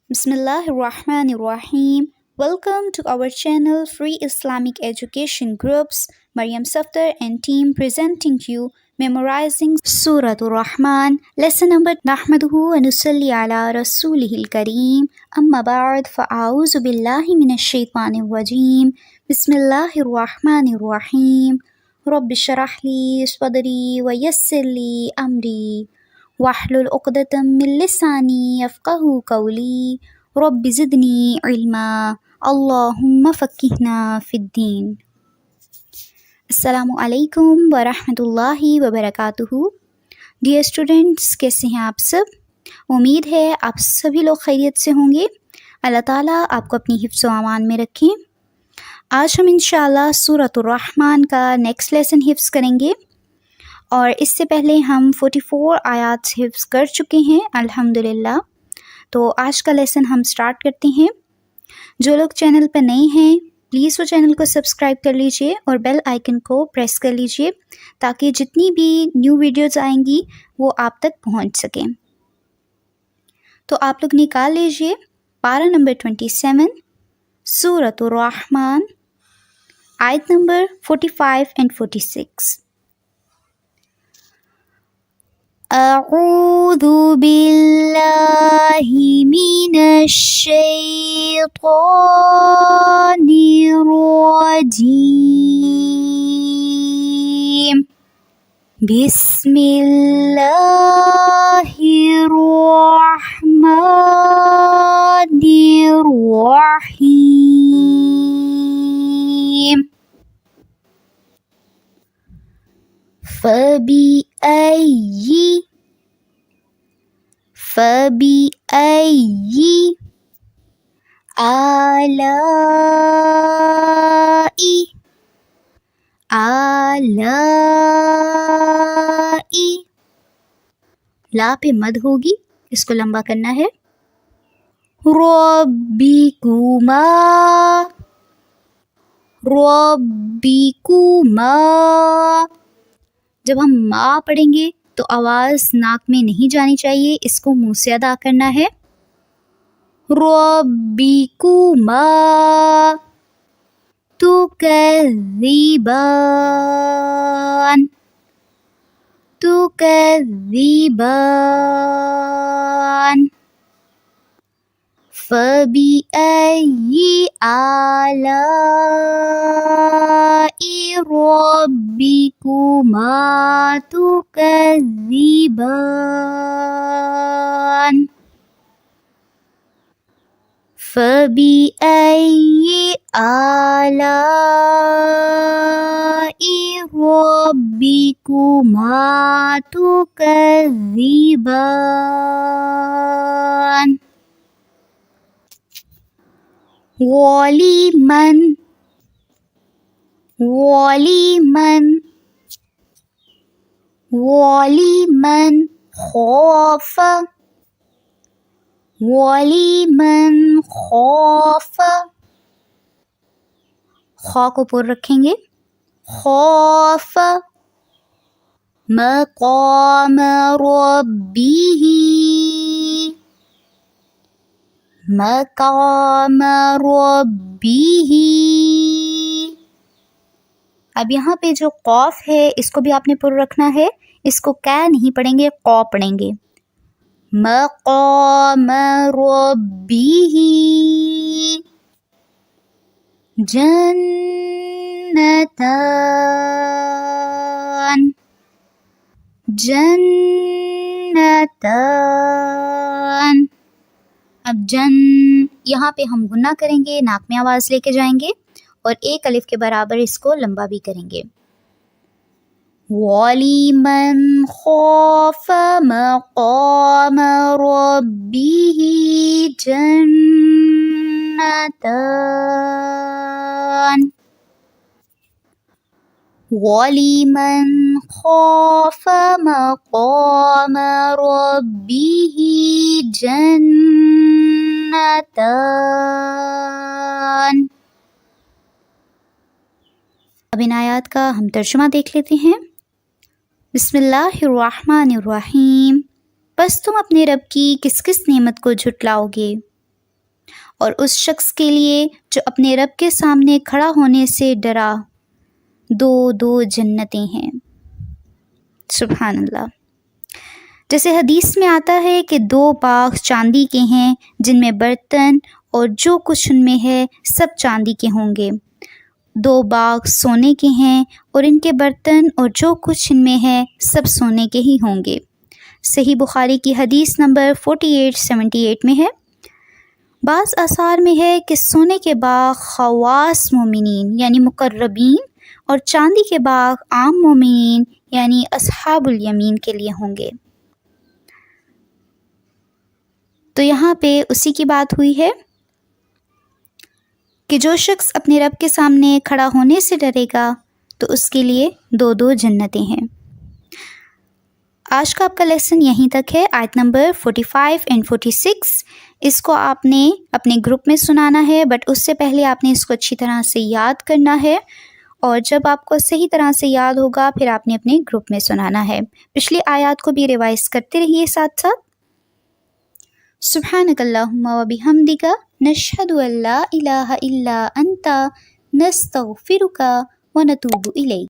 Bismillahirrahmanirrahim. Welcome to our channel Free Islamic Education Groups. Mariam Safdar and team presenting you memorizing Surah Rahman. Lesson number Nahmaduhu wa nusalli ala rasulihil kareem. Amma ba'd fa'auzu billahi minash shaitanir rajim. Bismillahirrahmanirrahim. Rabbi shrah li sadri wa yassir li amri. واحلل عقدة من لساني يفقهوا قولي رب زدني علما اللهم فقهنا في الدین۔ السلام علیکم ورحمۃ اللہ وبرکاتہ۔ ڈیئر اسٹوڈنٹس، کیسے ہیں آپ سب؟ امید ہے آپ سبھی لوگ خیریت سے ہوں گے۔ اللہ تعالیٰ آپ کو اپنی حفظ و امان میں رکھیں۔ آج ہم انشاءاللہ سورۃ الرحمن کا نیکسٹ لیسن حفظ کریں گے، اور اس سے پہلے ہم 44 آیات حفظ کر چکے ہیں الحمدللہ۔ تو آج کا لیسن ہم سٹارٹ کرتے ہیں۔ جو لوگ چینل پر نئے ہیں پلیز وہ چینل کو سبسکرائب کر لیجئے اور بیل آئیکن کو پریس کر لیجئے تاکہ جتنی بھی نیو ویڈیوز آئیں گی وہ آپ تک پہنچ سکیں۔ تو آپ لوگ نکال لیجئے پارہ نمبر 27 سورۃ الرحمن، آیت نمبر 45 and 46۔ اعوذ باللہ من الشیطان الرجیم، بسم اللہ الرحمن الرحیم۔ فبأي آلاء لا پہ مد ہوگی، اس کو لمبا کرنا ہے۔ ربکما جب ہم ما پڑھیں گے تو آواز ناک میں نہیں جانی چاہیے، اس کو منہ سے ادا کرنا ہے۔ ربکما تکذبان فبأي آلاء ربكما تكذبان فبأي آلاء ربكما تكذبان ولمن خاف خا کو پر رکھیں گے، خوف مقام ربه۔ اب یہاں پہ جو قاف ہے اس کو بھی آپ نے پر رکھنا ہے، اس کو کا نہیں پڑھیں گے، قا پڑھیں گے۔ مقام ربه جنتان اب جن یہاں پہ ہم غنہ کریں گے، ناک میں آواز لے کے جائیں گے اور ایک الف کے برابر اس کو لمبا بھی کریں گے۔ وَلِمَنْ خَافَ مَقَامَ رَبِّهِ جَنَّتَانِ وَلِمَنْ خَافَ مَقَامَ رَبِّهِ جَنَّتَانِ۔ اب ان آیات کا ہم ترجمہ دیکھ لیتے ہیں۔ بسم اللہ الرحمن الرحیم۔ بس تم اپنے رب کی کس کس نعمت کو جھٹلاؤ گے؟ اور اس شخص کے لیے جو اپنے رب کے سامنے کھڑا ہونے سے ڈرا 2 جنتیں ہیں۔ سبحان اللہ۔ جیسے حدیث میں آتا ہے کہ 2 باغ چاندی کے ہیں جن میں برتن اور جو کچھ ان میں ہے سب چاندی کے ہوں گے۔ 2 باغ سونے کے ہیں اور ان کے برتن اور جو کچھ ان میں ہے سب سونے کے ہی ہوں گے۔ صحیح بخاری کی حدیث نمبر 4878 میں ہے۔ بعض آثار میں ہے کہ سونے کے باغ خواص مومنین یعنی مقربین اور چاندی کے باغ عام مومنین یعنی اصحاب الیمین کے لیے ہوں گے۔ تو یہاں پہ اسی کی بات ہوئی ہے کہ جو شخص اپنے رب کے سامنے کھڑا ہونے سے ڈرے گا تو اس کے لیے 2 جنتیں ہیں۔ آج کا آپ کا لیسن یہیں تک ہے، آیت نمبر 45 and 46۔ اس کو آپ نے اپنے گروپ میں سنانا ہے، بٹ اس سے پہلے آپ نے اس کو اچھی طرح سے یاد کرنا ہے، اور جب آپ کو صحیح طرح سے یاد ہوگا پھر آپ نے اپنے گروپ میں سنانا ہے۔ پچھلی آیات کو بھی ریوائز کرتے رہیے ساتھ ساتھ۔ سبحانک اللہم و بحمدک نشہد ان لا الہ الا انت نستغفرک و نتوب الیک۔